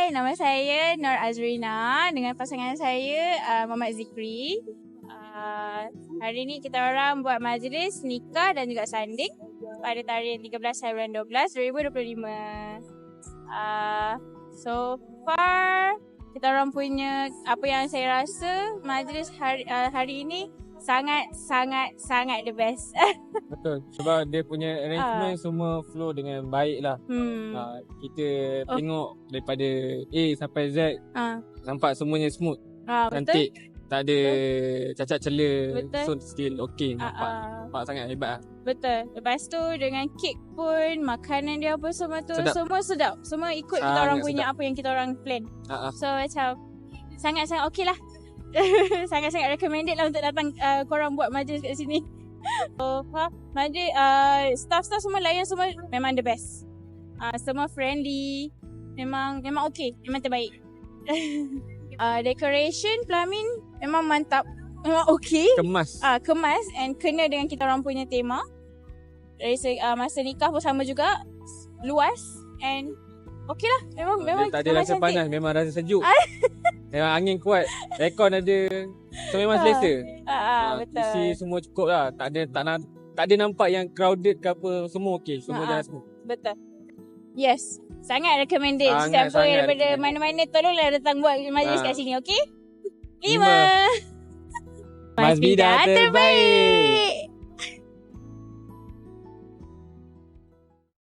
Hai, nama saya Nur Azrina dengan pasangan saya Muhammad Zikri. Hari ni kita orang buat majlis nikah dan juga sanding pada tarikh 13 bulan 12 2025. So far kita orang punya apa yang saya rasa majlis hari ini sangat the best. Betul, sebab dia punya arrangement semua flow dengan baik lah. Kita tengok daripada A sampai Z, nampak semuanya smooth, cantik, tak ada cacat celah. So still okay, nampak sangat hebat lah. Betul. Lepas tu dengan kek pun, makanan dia apa semua tu sedap. Semua sedap. Semua ikut kita orang punya apa yang kita orang plan. So macam sangat-sangat okay lah. Sangat-sangat recommended lah untuk datang korang buat majlis kat sini. So, majlis staff-staff semua layan semua memang the best. Semua friendly. Memang okay. Memang terbaik. Decoration, plumbing memang mantap. Memang okay. Kemas and kena dengan kita orang punya tema. Dari masa nikah pun sama juga. Luas and okay lah. Memang tak ada rasa panas, memang rasa sejuk. Memang angin kuat, aircon ada. So memang selesa. Betul. Isi semua cukup lah. Tak ada nampak yang crowded ke apa. Semua okey. Semua jalan semua. Betul. Yes. Sangat recommended. Siapa daripada mana-mana tolonglah datang buat majlis kat sini, okey? 5. Masbidah terbaik.